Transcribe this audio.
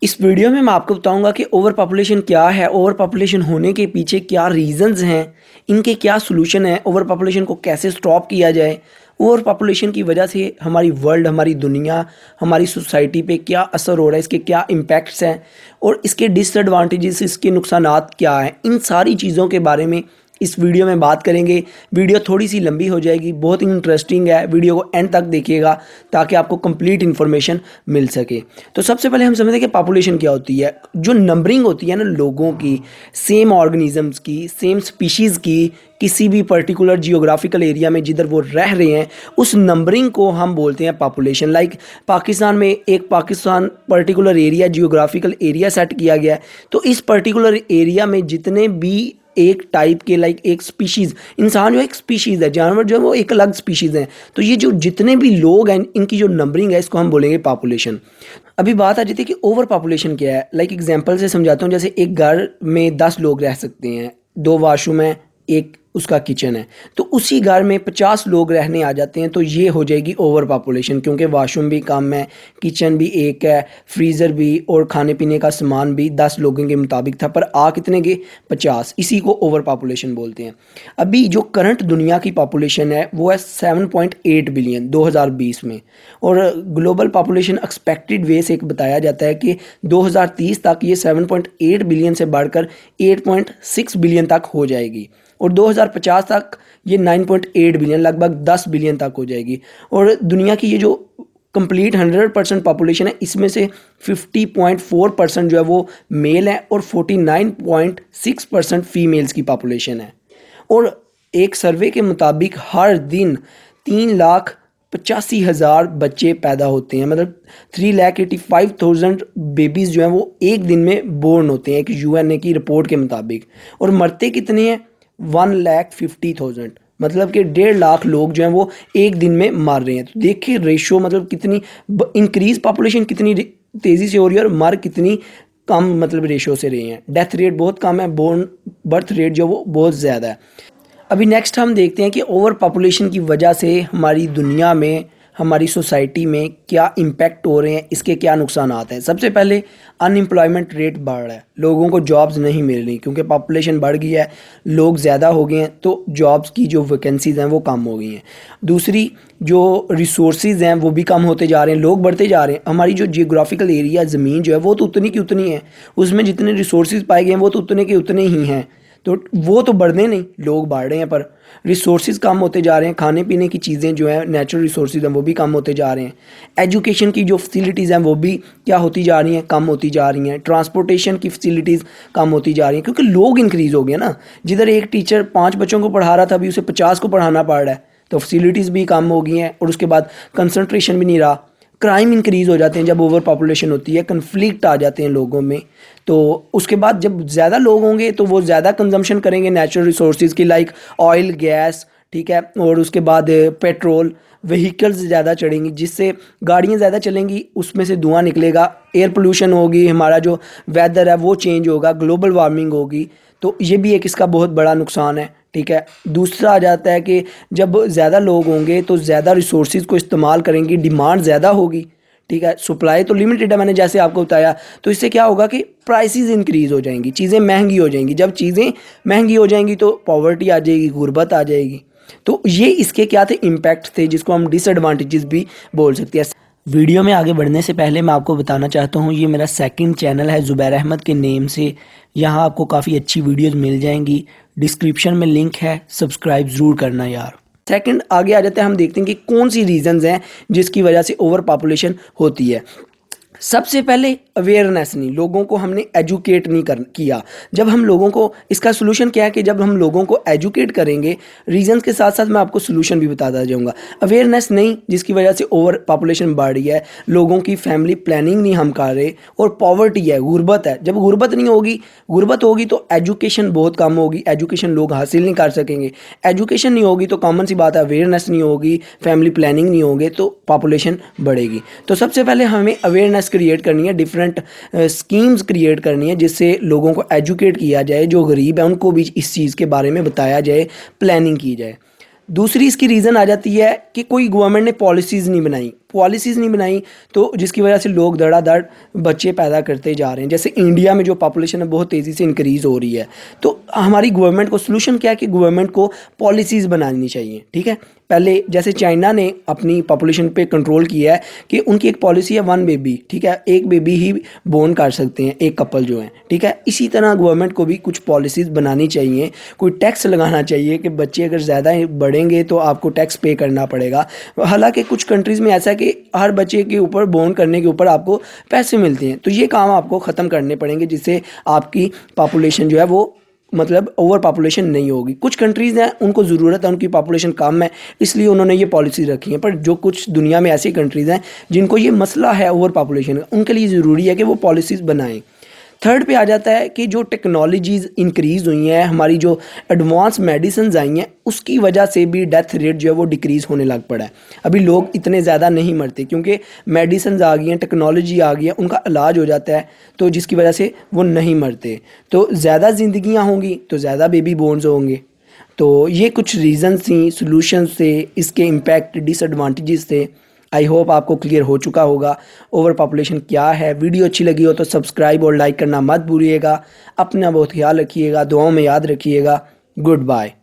इस वीडियो में मैं आपको बताऊंगा कि ओवर पॉपुलेशन क्या है, ओवर पॉपुलेशन होने के पीछे क्या रीजंस हैं, इनके क्या सॉल्यूशन है, ओवर पॉपुलेशन को कैसे स्टॉप किया जाए, ओवर पॉपुलेशन की वजह से हमारी वर्ल्ड, हमारी दुनिया, हमारी सोसाइटी पे क्या असर हो रहा है, इसके क्या इम्पैक्ट्स हैं और इसके डिसएडवांटेजेस, इसके नुकसानात क्या हैं, इन सारी चीज़ों के बारे में इस वीडियो में बात करेंगे। वीडियो थोड़ी सी लंबी हो जाएगी, बहुत इंटरेस्टिंग है, वीडियो को एंड तक देखिएगा ताकि आपको कंप्लीट इन्फॉर्मेशन मिल सके। तो सबसे पहले हम समझते हैं कि पॉपुलेशन क्या होती है। जो नंबरिंग होती है ना लोगों की, सेम ऑर्गेनिजम्स की, सेम स्पीशीज़ की, किसी भी पर्टिकुलर जियोग्राफिकल एरिया में जिधर वो रह रहे हैं, उस नंबरिंग को हम बोलते हैं पॉपुलेशन। लाइक पाकिस्तान में एक Pakistan particular area, geographical area set किया गया है, तो इस पर्टिकुलर एरिया में जितने भी एक टाइप के, लाइक एक स्पीशीज़, इंसान जो एक स्पीशीज़ है, जानवर जो है वो एक अलग स्पीशीज़ हैं, तो ये जो जितने भी लोग हैं इनकी जो नंबरिंग है इसको हम बोलेंगे पॉपुलेशन। अभी बात आ जाती है कि ओवर पॉपुलेशन क्या है। लाइक एग्जांपल से समझाता हूँ। जैसे एक घर में 10 लोग रह सकते हैं, 2 वाशरूम है, एक उसका किचन है, तो उसी घर में 50 लोग रहने आ जाते हैं, तो ये हो जाएगी ओवर पॉपुलेशन, क्योंकि वाशरूम भी कम है, किचन भी एक है, फ्रीज़र भी और खाने पीने का सामान भी 10 लोगों के मुताबिक था, पर आ कितने के, 50। इसी को ओवर पॉपुलेशन बोलते हैं। अभी जो करंट दुनिया की पॉपुलेशन है वो है 7.8 बिलियन 2020 में, और ग्लोबल पॉपुलेशन एक्सपेक्टेड वे से एक बताया जाता है कि 2030 तक ये 7.8 बिलियन से बढ़कर 8.6 बिलियन तक हो जाएगी, और 2050 तक ये 9.8 बिलियन, लगभग 10 बिलियन तक हो जाएगी। और दुनिया की ये जो कंप्लीट 100% पॉपुलेशन है, इसमें से 50.4% जो है वो मेल है और 49.6% फीमेल्स की पॉपुलेशन है। और एक सर्वे के मुताबिक हर दिन 3,85,000 बच्चे पैदा होते हैं, मतलब 3,85,000 बेबीज़ जो हैं वो एक दिन में बोर्न होते हैं, एक यूएनए की रिपोर्ट के मुताबिक। और मरते कितने हैं, 1,50,000, मतलब कि 1.5 लाख लोग जो हैं वो एक दिन में मार रहे हैं। तो देखिए रेशो, मतलब कितनी इंक्रीज पॉपुलेशन कितनी तेज़ी से हो रही है और मर कितनी कम, मतलब रेशो से रहे हैं। डेथ रेट बहुत कम है, बोर्न बर्थ रेट जो वो बहुत ज़्यादा है। अभी नेक्स्ट हम देखते हैं कि ओवर पॉपुलेशन की वजह से हमारी दुनिया में, हमारी सोसाइटी में क्या इम्पैक्ट हो रहे हैं, इसके क्या नुकसान आते हैं। सबसे पहले अनएम्प्लॉयमेंट रेट बढ़ रहा है, लोगों को जॉब्स नहीं मिल रही क्योंकि पॉपुलेशन बढ़ गई है, लोग ज़्यादा हो गए हैं, तो जॉब्स की जो वैकेंसीज़ हैं वो कम हो गई हैं। दूसरी, जो रिसोर्सेज हैं वो भी कम होते जा रहे हैं, लोग बढ़ते जा रहे हैं। हमारी जो जियोग्राफिकल एरिया, ज़मीन जो है वो तो उतनी की उतनी है, उसमें जितने रिसोर्सेज पाए गए हैं वो तो उतने के उतने ही हैं, तो वो तो बढ़ने नहीं, लोग बढ़ रहे हैं, पर रिसोर्सेज कम होते जा रहे हैं। खाने पीने की चीज़ें जो हैं, नेचुरल रिसोर्सेज हैं, वो भी कम होते जा रहे हैं। एजुकेशन की जो फैसिलिटीज़ हैं वो भी क्या होती जा रही हैं, कम होती जा रही हैं। ट्रांसपोर्टेशन की फैसिलिटीज़ कम होती जा रही हैं, क्योंकि लोग इंक्रीज़ हो गए ना। जिधर एक टीचर 5 बच्चों को पढ़ा रहा था, अभी उसे 50 को पढ़ाना पड़ रहा है, तो फैसिलिटीज़ भी कम हो गई हैं, और उसके बाद कंसंट्रेशन भी नहीं रहा। क्राइम इंक्रीज़ हो जाते हैं जब ओवर पॉपुलेशन होती है, कन्फ्लिक्ट आ जाते हैं लोगों में। तो उसके बाद जब ज़्यादा लोग होंगे तो वो ज़्यादा कंजम्पशन करेंगे नेचुरल रिसोर्सेज की, लाइक ऑयल, गैस, ठीक है, और उसके बाद पेट्रोल, व्हीकल्स ज़्यादा चढ़ेंगी, जिससे गाड़ियाँ ज़्यादा चलेंगी, उसमें से धुआं निकलेगा, एयर पोल्यूशन होगी, हमारा जो वेदर है वो चेंज होगा, ग्लोबल वार्मिंग होगी। तो ये भी एक इसका बहुत बड़ा नुकसान है, ठीक है। दूसरा आ जाता है कि जब ज़्यादा लोग होंगे तो ज़्यादा रिसोर्सेज को इस्तेमाल करेंगे, डिमांड ज़्यादा होगी, ठीक है। सप्लाई तो लिमिटेड है, मैंने जैसे आपको बताया, तो इससे क्या होगा कि प्राइसेस इंक्रीज़ हो जाएंगी, चीज़ें महंगी हो जाएंगी। जब चीज़ें महंगी हो जाएंगी तो पॉवर्टी आ जाएगी, गुर्बत आ जाएगी। तो ये इसके क्या थे, इम्पैक्ट थे, जिसको हम डिसएडवांटेजेस भी बोल सकते हैं। वीडियो में आगे बढ़ने से पहले मैं आपको बताना चाहता हूँ, ये मेरा सेकंड चैनल है ज़ुबैर अहमद के नेम से। यहाँ आपको काफ़ी अच्छी वीडियोस मिल जाएंगी, डिस्क्रिप्शन में लिंक है, सब्सक्राइब ज़रूर करना यार। सेकंड, आगे आ जाते हैं, हम देखते हैं कि कौन सी रीजंस हैं जिसकी वजह से ओवर पॉपुलेशन होती है। सबसे पहले अवेयरनेस नहीं, लोगों को हमने एजुकेट नहीं किया। जब हम लोगों को, इसका सोल्यूशन क्या है कि जब हम लोगों को एजुकेट करेंगे, रीजंस के साथ साथ मैं आपको सोल्यूशन भी बताता जाऊंगा। अवेयरनेस नहीं, जिसकी वजह से ओवर पॉपुलेशन बढ़ रही है, लोगों की फैमिली प्लानिंग नहीं हम कर रहे, और पॉवर्टी है, गुर्बत है। जब गुर्बत नहीं होगी, गुर्बत होगी तो एजुकेशन बहुत कम होगी, एजुकेशन लोग हासिल नहीं कर सकेंगे। एजुकेशन नहीं होगी तो कॉमन सी बात है, अवेयरनेस नहीं होगी, फैमिली प्लानिंग नहीं होगी, तो पॉपुलेशन बढ़ेगी। तो सबसे पहले हमें अवेयरनेस क्रिएट करनी है, डिफरेंट स्कीम्स क्रिएट करनी है, जिससे लोगों को एजुकेट किया जाए, जो गरीब है उनको भी इस चीज़ के बारे में बताया जाए, प्लानिंग की जाए। दूसरी इसकी रीज़न आ जाती है कि कोई गवर्नमेंट ने पॉलिसीज़ नहीं बनाई, पॉलिसीज़ नहीं बनाई, तो जिसकी वजह से लोग धड़ाधड़ बच्चे पैदा करते जा रहे हैं। जैसे इंडिया में जो पॉपुलेशन है बहुत तेज़ी से इंक्रीज़ हो रही है, तो हमारी गवर्नमेंट को सोल्यूशन क्या है कि गवर्नमेंट को पॉलिसीज़ बनानी चाहिए, ठीक है। पहले जैसे चाइना ने अपनी पॉपुलेशन पे कंट्रोल किया है कि उनकी एक पॉलिसी है 1 बेबी, ठीक है, एक बेबी ही बोर्न कर सकते हैं एक कपल जो है, ठीक है। इसी तरह गवर्नमेंट को भी कुछ पॉलिसीज़ बनानी चाहिए, कोई टैक्स लगाना चाहिए कि बच्चे अगर ज़्यादा बढ़ेंगे तो आपको टैक्स पे करना पड़ेगा। हालांकि कुछ कंट्रीज़ में ऐसा है कि हर बच्चे के ऊपर बोर्न करने के ऊपर आपको पैसे मिलते हैं, तो ये काम आपको ख़त्म करने पड़ेंगे जिससे आपकी पॉपुलेशन जो है वो मतलब ओवर पॉपुलेशन नहीं होगी। कुछ कंट्रीज़ हैं उनको ज़रूरत है, उनकी पॉपुलेशन कम है इसलिए उन्होंने ये पॉलिसी रखी है, पर जो कुछ दुनिया में ऐसी कंट्रीज़ हैं जिनको ये मसला है ओवर पॉपुलेशन का, उनके लिए ज़रूरी है कि वो पॉलिसीज़ बनाएं। थर्ड पे आ जाता है कि जो टेक्नोलॉजीज़ इंक्रीज़ हुई हैं, हमारी जो एडवांस मेडिसिन आई हैं, उसकी वजह से भी डेथ रेट जो है वो डिक्रीज़ होने लग पड़ा है। अभी लोग इतने ज़्यादा नहीं मरते क्योंकि मेडिसिन आ गई हैं, टेक्नोलॉजी आ गई है, उनका इलाज हो जाता है, तो जिसकी वजह से वो नहीं मरते। तो ज़्यादा ज़िंदगियाँ होंगी तो ज़्यादा बेबी बोर्न्स होंगे। तो ये कुछ रीज़न्स थी, सॉल्यूशंस थे, इसके इम्पैक्ट डिसएडवांटेजेस थे। आई होप आपको क्लियर हो चुका होगा ओवर पॉपुलेशन क्या है। वीडियो अच्छी लगी हो तो सब्सक्राइब और लाइक करना मत भूलिएगा। अपना बहुत ख्याल रखिएगा, दुआओं में याद रखिएगा। Good bye.